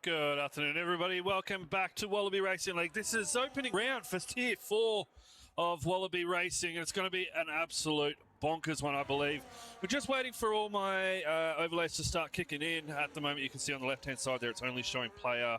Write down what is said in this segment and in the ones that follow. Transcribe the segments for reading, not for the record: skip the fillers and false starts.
Good afternoon, everybody. Welcome back to Wallaby Racing League. This is opening round for Tier 4 of Wallaby Racing, and it's going to be an absolute bonkers one, I believe. We're just waiting for all my overlays to start kicking in. At the moment, you can see on the left-hand side there, it's only showing player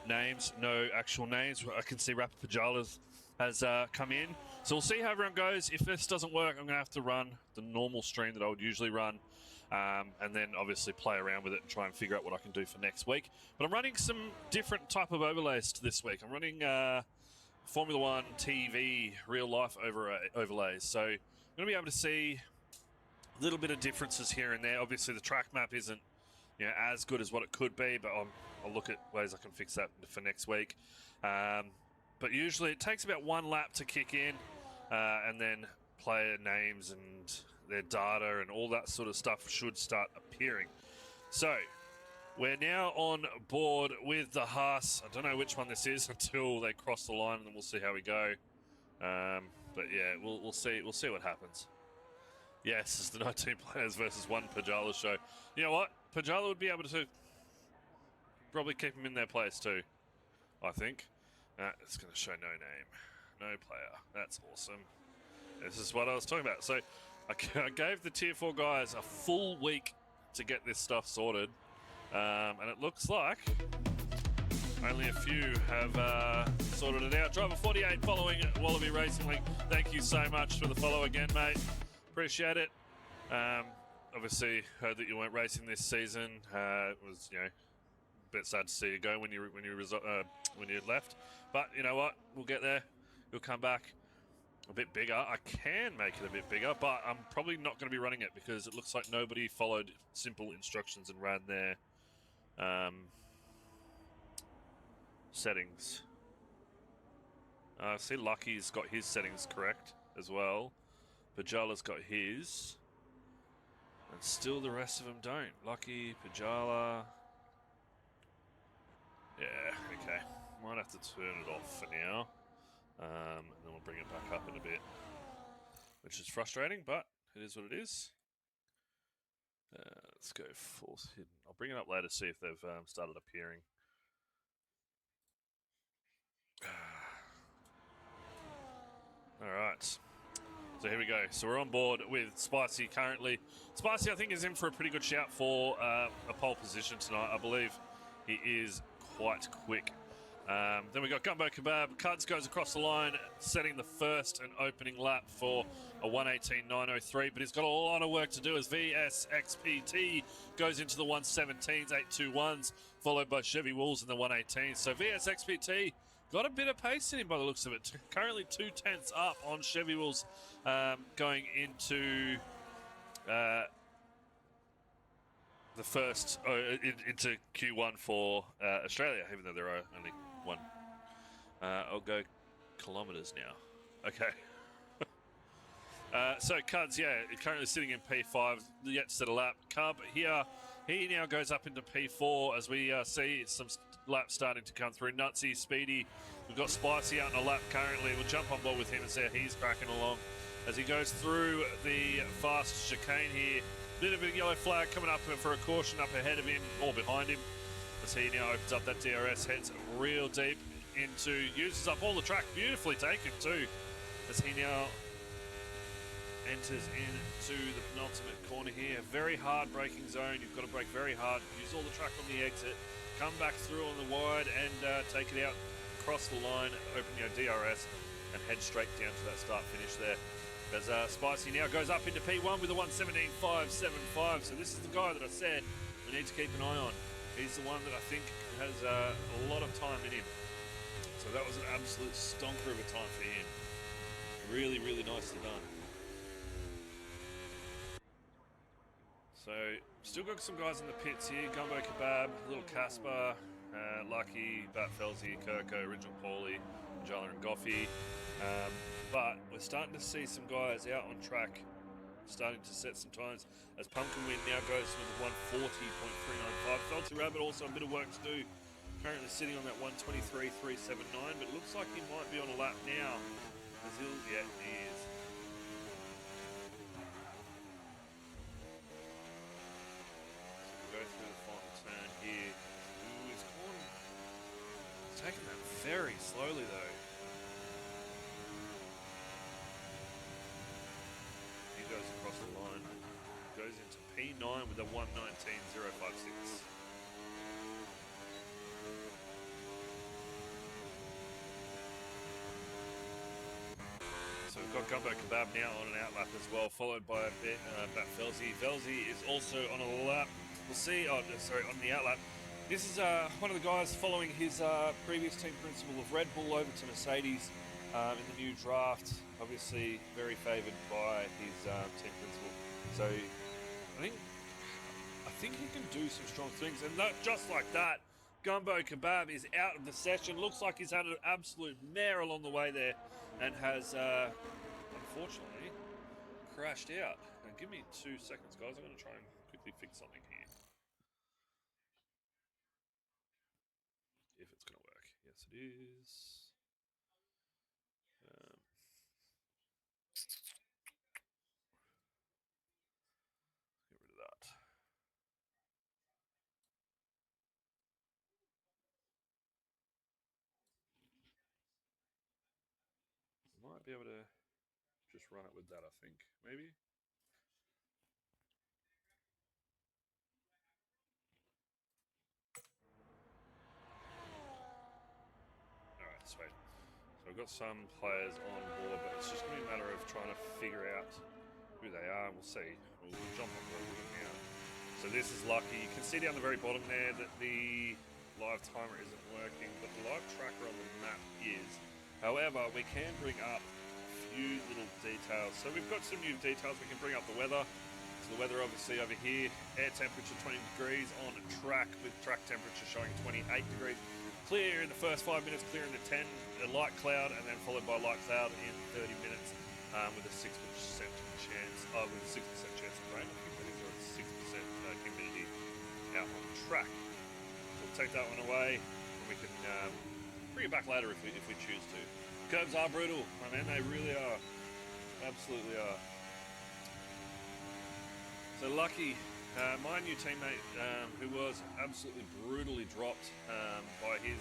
names, no actual names. I can see Rapid Pajalas has come in. So we'll see how everyone goes. If this doesn't work, I'm going to have to run the normal stream that I would usually run. And then obviously play around with it and try and figure out what I can do for next week. But I'm running some different type of overlays this week. I'm running Formula One TV real life overlays. So I'm going to be able to see a little bit of differences here and there. Obviously the track map isn't as good as what it could be, but I'll look at ways I can fix that for next week. But usually it takes about one lap to kick in, and then player names and their data and all that sort of stuff should start appearing. So we're now on board with the Haas. I don't know which one this is until they cross the line, and then we'll see how we go. But yeah, we'll see what happens. Yes, it's the 19 players versus one Pajala show. You know what? Pajala would be able to probably keep him in their place too, I think. It's going to show no name, no player. That's awesome. This is what I was talking about. So I gave the Tier 4 guys a full week to get this stuff sorted, and it looks like only a few have sorted it out. Driver 48 following Wallaby Racing League. Thank you so much for the follow again, mate. Appreciate it. Obviously, heard that you weren't racing this season. It was, a bit sad to see you go when you left. But you know what? We'll get there. You'll come back a bit bigger. I can make it a bit bigger, but I'm probably not going to be running it because it looks like nobody followed simple instructions and ran their settings. I see Lucky's got his settings correct as well. Pajala's got his. And still the rest of them don't. Lucky, Pajala. Yeah, okay. Might have to turn it off for now. And then we'll bring it back up in a bit, which is frustrating, but it is what it is. Let's go force hidden. I'll bring it up later to see if they've started appearing. All right. So here we go. So we're on board with Spicy currently. Spicy, I think, is in for a pretty good shout for a pole position tonight. I believe he is quite quick. Then we got Gumbo Kebab. Cuds goes across the line, setting the first and opening lap for a 1:18.903, but he's got a lot of work to do as VSXPT goes into the 1:17s, 8:21s, followed by Chevy Wolves in the 1:18s. So VSXPT got a bit of pace in him by the looks of it. Currently 2/10 up on Chevy Wolves going into the first into Q1 for Australia, even though there are only one. I'll go kilometers now. Okay. So Cuds, currently sitting in P5, yet to set a lap. Cub here, he now goes up into P4 as we see some laps starting to come through. Nutsy, Speedy, we've got Spicy out in a lap currently. We'll jump on board with him and see how he's cracking along as he goes through the fast chicane here. Bit of a yellow flag coming up for a caution up ahead of him or behind him as he now opens up that DRS, heads real deep into, uses up all the track, beautifully taken too, as he now enters into the penultimate corner here. Very hard braking zone. You've got to brake very hard, use all the track on the exit, come back through on the wide and take it out, cross the line, open your DRS and head straight down to that start finish there. As Spicy now goes up into P1 with a 1:17.575. So this is the guy that I said we need to keep an eye on. He's the one that I think has a lot of time in him. So that was an absolute stonker of a time for him. Really, really nicely done. So still got some guys in the pits here. Gumbo Kebab, Little Casper, Lucky, Batfelzy, Kirko, Original Paulie, Jala and Goffy. But we're starting to see some guys out on track, starting to set some times, as Pumpkinwind now goes with 1:40.395. Felty Rabbit also a bit of work to do, currently sitting on that 1:23.379, but it looks like he might be on a lap now. Yeah, he is. So we'll go through the final turn here. Taking that very slowly though. He goes across the line. Goes into P9 with a 1:19.056. So we've got Gumbo Kebab now on an outlap as well, followed by Bat Felzy. Felzy is also on a lap. We'll see. Oh, sorry, on the outlap. This is one of the guys following his previous team principal of Red Bull over to Mercedes in the new draft. Obviously, very favoured by his team principal. So I think he can do some strong things, and just like that, Gumbo Kebab is out of the session. Looks like he's had an absolute mare along the way there, and has unfortunately crashed out. Now, give me 2 seconds, guys. I'm going to try and quickly fix something here. If it's going to work. Yes, it is. Get rid of that. Might be able to just run it with that, I think. Maybe? Alright, sweet. So we've got some players on board, but it's just going to be a matter of trying to figure out who they are. We'll see. We'll jump on board with them now. So this is Lucky. You can see down the very bottom there that the live timer isn't working, but the live tracker on the map is. However, we can bring up a few little details. So we've got some new details. We can bring up the weather. So the weather obviously over here, air temperature 20 degrees on track with track temperature showing 28 degrees. Clear in the first 5 minutes, clear in the 10, a light cloud, and then followed by light cloud in 30 minutes with a 6% chance, with a 6% chance of rain. I think that is, or 6% humidity out on track. So we'll take that one away, and we can bring it back later if we choose to. Curbs are brutal, my man, they really are. Absolutely are. So Lucky, my new teammate, who was absolutely brutally dropped by his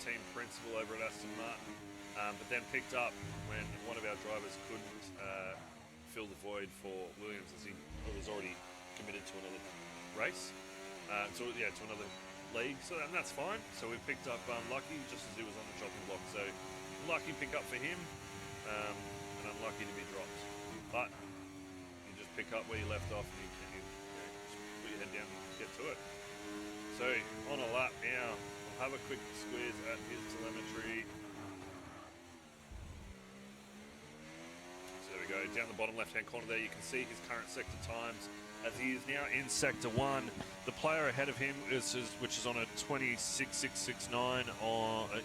team principal over at Aston Martin, but then picked up when one of our drivers couldn't fill the void for Williams as he was already committed to another race, to another league. So and that's fine. So we picked up Lucky just as he was on the chopping block. So lucky pick up for him, and unlucky to be dropped. But you just pick up where you left off, and you just put your head down and get to it. So on a lap now, I'll have a quick squeeze at his telemetry. So there we go, down the bottom left-hand corner there, you can see his current sector times as he is now in Sector 1. The player ahead of him, which is on a 26.669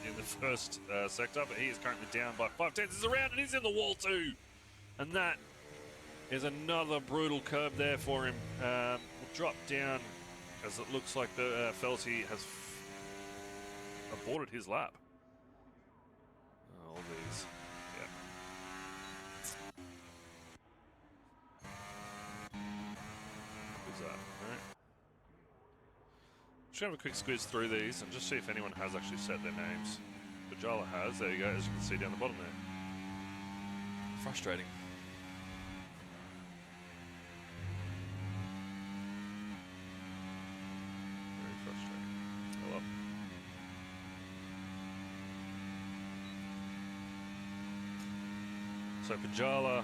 in the first sector, but he is currently down by 5 tenths. He's around and he's in the wall too. And that is another brutal curb there for him. We'll drop down as it looks like the Felty has aborted his lap. All these, yeah. Who's that? Right. Just gonna have a quick squeeze through these and just see if anyone has actually set their names. Bajala has, there you go, as you can see down the bottom there. Frustrating. Very frustrating. Hold up. So Bajala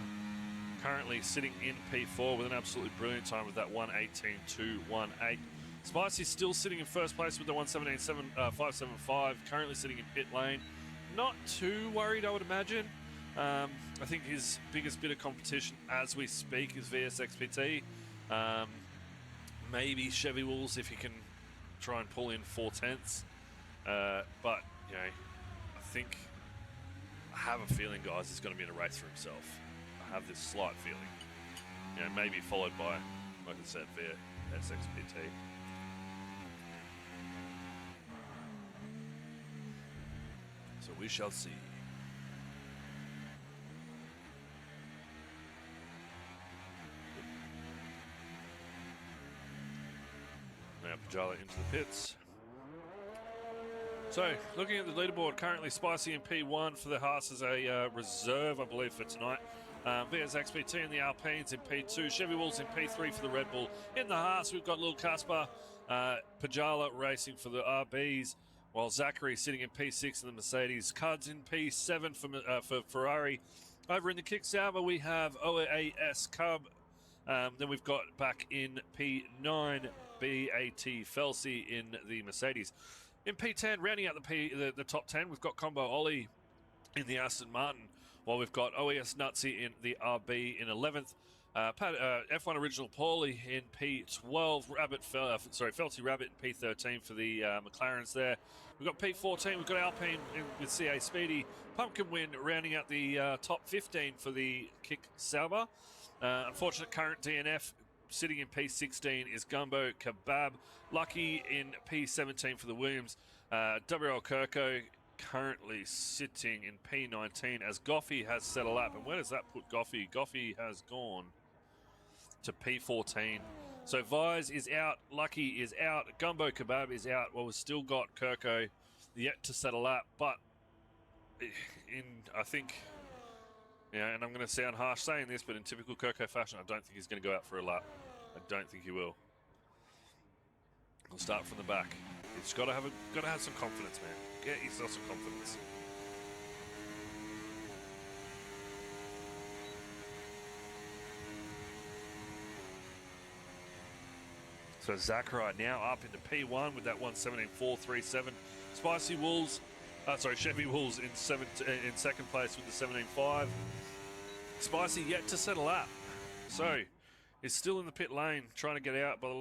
currently sitting in P4 with an absolutely brilliant time with that 1:18.218. Spicy's still sitting in first place with the 1:17.575, currently sitting in pit lane. Not too worried, I would imagine. I think his biggest bit of competition as we speak is VSXPT. Maybe Chevy Wolves if he can try and pull in 4 tenths. But, you know, I have a feeling, guys, he's going to be in a race for himself. I have this slight feeling. You know, maybe followed by, like I said, VSXPT. So we shall see. Now Bajala into the pits. So, looking at the leaderboard, currently Spicy in P1 for the Haas as a reserve, I believe, for tonight. VS XPT in the Alpines in P2. Chevy Wolves in P3 for the Red Bull. In the Haas, we've got Lil Caspar, Pajala racing for the RBs, while Zachary sitting in P6 in the Mercedes. Cuds in P7 for Ferrari. Over in the Kick Sauber, we have OAS Cub. Then we've got back in P9, BAT Felsi in the Mercedes. In P10, rounding out the top 10, we've got Combo Ollie in the Aston Martin, while we've got OES Nutsy in the RB in 11th. F1 Original Paulie in P12, Felty Rabbit in P13 for the McLarens there. We've got P14, we've got Alpine with CA Speedy. Pumpkin Wind rounding out the top 15 for the Kick Sauber. Unfortunate current DNF sitting in P16 is Gumbo Kebab. Lucky in P17 for the Williams. WRL Kirko currently sitting in P19 as Goffey has set a lap. And where does that put Goffey? Goffey has gone to P14. So Vise is out, Lucky is out, Gumbo Kebab is out. Well, we've still got Kirko yet to set a lap, but I think, and I'm going to sound harsh saying this, but in typical Kirko fashion, I don't think he's going to go out for a lap. I don't think he will. We'll start from the back. He's got to have some confidence, man. Get yourself some confidence. So Zachary now up into P1 with that 1:17.437. Spicy Wolves, Chevy Wolves in second place with the 17.5. Spicy yet to set a lap. So he's still in the pit lane trying to get out, but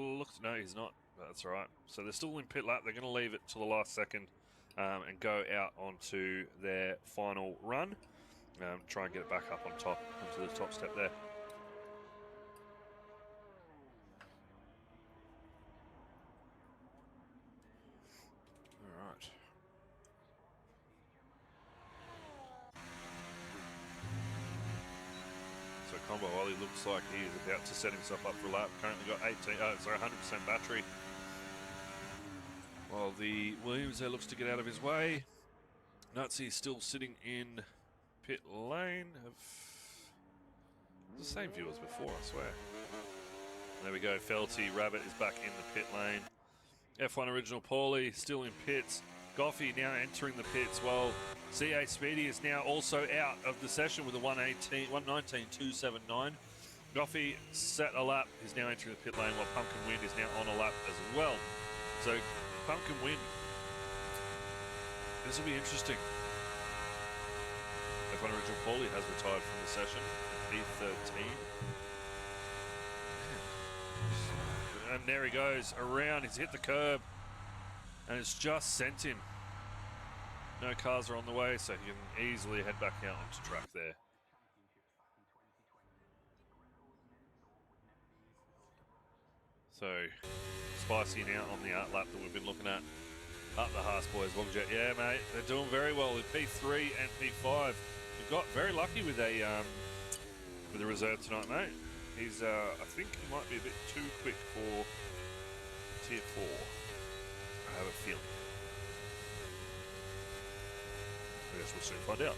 no, he's not. That's all right. So they're still in pit lap. They're going to leave it to the last second and go out onto their final run. Try and get it back up on top, onto the top step there. All right. So Combo Ollie looks like he is about to set himself up for a lap. Currently got 100% battery. While the Williams there looks to get out of his way. Nutsy still sitting in pit lane. The same view as before, I swear. There we go. Felty Rabbit is back in the pit lane. F1 Original Paulie still in pits. Goffey now entering the pits, while CA Speedy is now also out of the session with a 1:19.279. Goffey set a lap. He's now entering the pit lane, while Pumpkin Wind is now on a lap as well. So Pumpkin Wind, this will be interesting. F1 Original Paulie has retired from the session, P13. And there he goes, around, he's hit the curb, and it's just sent him. No cars are on the way, so he can easily head back out onto track there. So, Spicy now on the lap that we've been looking at. Up the Haas boys, Longjet. Yeah, mate, they're doing very well in P3 and P5. We've got very lucky with a reserve tonight, mate. He's, I think he might be a bit too quick for Tier 4. I have a feeling. I guess we'll soon find out.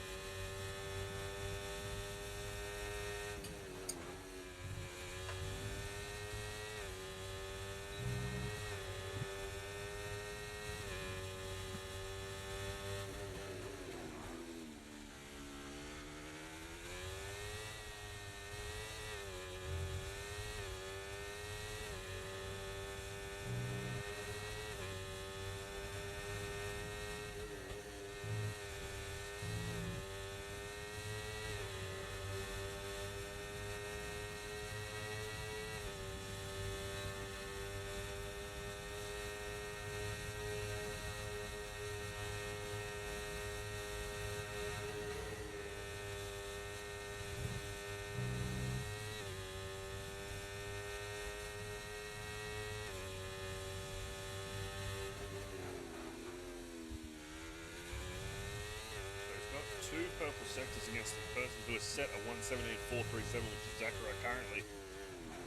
Two purple sectors against the person who is set at 1:17.437, which is Zachary currently.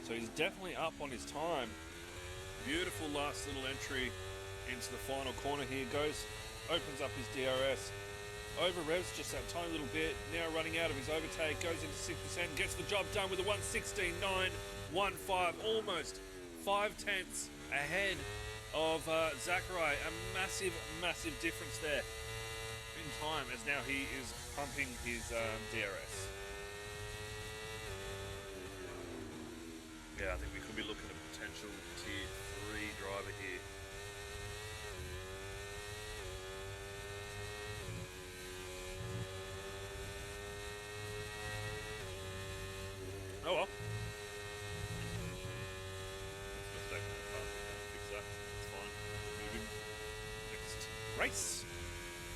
So he's definitely up on his time. Beautiful last little entry into the final corner here. Goes opens up his DRS. Over revs just that tiny little bit. Now running out of his overtake, goes into 6%, gets the job done with a 1:16.915, almost 5/10 ahead of Zachary. A massive, massive difference there in time, as now he is pumping his DRS. Yeah, I think we could be looking at a potential tier 3 driver here. Oh well. Fix that. It's fine. Moving. Next race.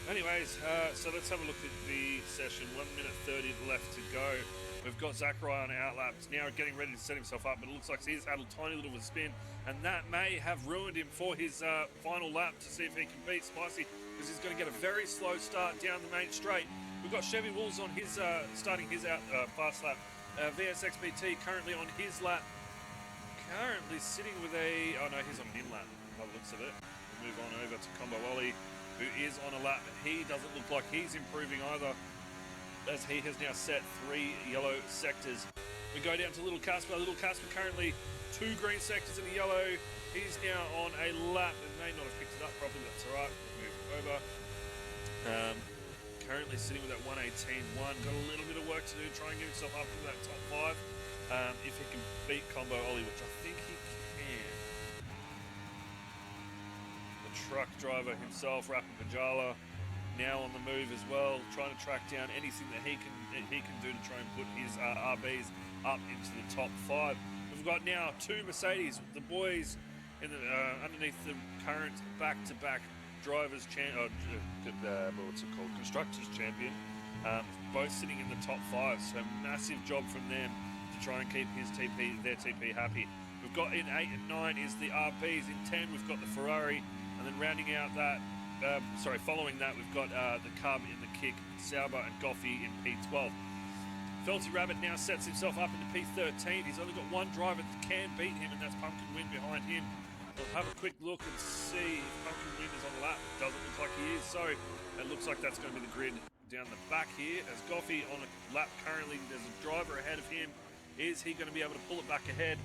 Anyways, so let's have a look at the session. 1:30 left to go. We've got Zachary on outlaps now, getting ready to set himself up, but it looks like he's had a tiny little of a spin, and that may have ruined him for his final lap to see if he can beat Spicy, because he's going to get a very slow start down the main straight. We've got Chevy Wolves on his starting his fast lap. VSXPT currently on his lap, currently sitting with a, oh no, he's on an in lap by the looks of it. We'll move on over to Combo Ollie, who is on a lap. He doesn't look like he's improving either, as he has now set 3 yellow sectors. We go down to Little Casper. Little Casper currently 2 green sectors in a yellow. He's now on a lap and may not have picked it up properly. That's all right. We'll move over. Currently sitting with that 1:18.1. Got a little bit of work to do, try and get himself up into that top 5. If he can beat Combo Ollie, which I think he can. The truck driver himself, Rapper Pajala, now on the move as well, trying to track down anything that he can do to try and put his RBs up into the top 5. We've got now 2 Mercedes, the boys in the underneath the current back-to-back drivers what's it called, constructors champion, both sitting in the top 5. So massive job from them to try and keep their TP happy. We've got in 8 and 9 is the RBs. In 10 we've got the Ferrari, and then rounding out that. Following that, we've got the Cub in the kick, Sauber and Goffey in P12. Felty Rabbit now sets himself up into P13. He's only got one driver that can beat him, and that's Pumpkin Wind behind him. We'll have a quick look and see if Pumpkin Wind is on the lap. Doesn't look like he is, so it looks like that's going to be the grid down the back here. As Goffey on a lap currently, there's a driver ahead of him. Is he going to be able to pull it back ahead?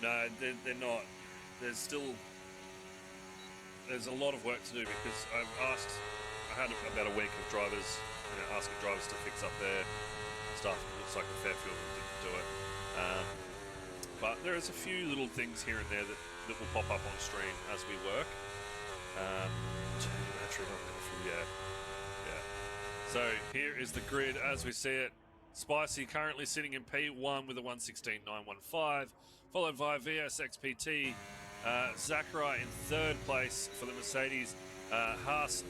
No, they're not. There's a lot of work to do, because I had about a week of drivers, asking drivers to fix up their stuff. It looks like the Fairfield didn't do it. But there is a few little things here and there that will pop up on stream as we work. Yeah. So here is the grid as we see it. Spicy currently sitting in P1 with a 1:16.915, followed by VSXPT, Zachary in 3rd place for the Mercedes, Haas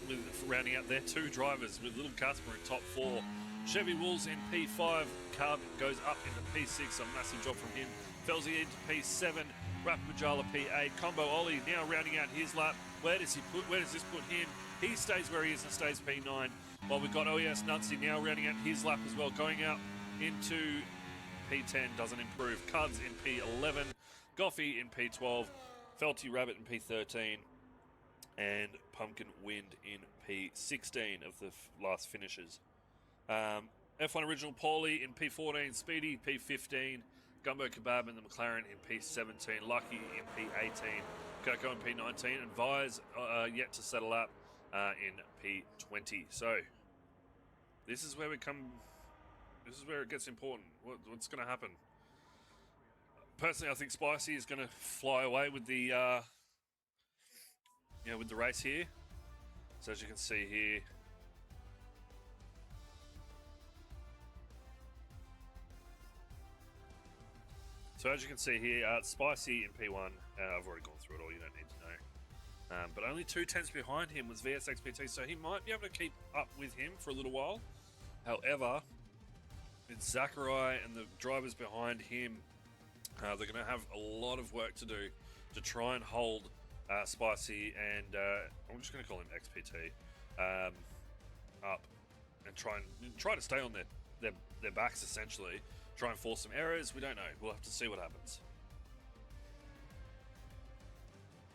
rounding out their 2 drivers with Little Casper in top 4, Chevy Wolves in P5, Cub goes up into P6, a massive job from him, Felzy into P7, Rapper Majala P8, Combo Ollie now rounding out his lap. Where does this put him? He stays where he is and stays P9. While we've got OES Nutsy now rounding out his lap as well, going out into P10, doesn't improve. Cuds in P11, Goffey in P12, Felty Rabbit in P13, and Pumpkin Wind in P16 of the last finishers. F1 Original Paulie in P14, Speedy P15, Gumbo Kebab and the McLaren in P17, Lucky in P18, Coco in P19, and Vise yet to settle up in P20. So this is where it gets important. What's going to happen? Personally, I think Spicy is going to fly away with the with the race here. So as you can see here, Spicy in P1. I've already gone through it all. You don't need to know. But only 2 tenths behind him was VSXPT, so he might be able to keep up with him for a little while. However, it's Zachary and the drivers behind him. They're going to have a lot of work to do to try and hold Spicy and I'm just going to call him XPT up and try to stay on their backs essentially. Try and force some errors. We don't know. We'll have to see what happens.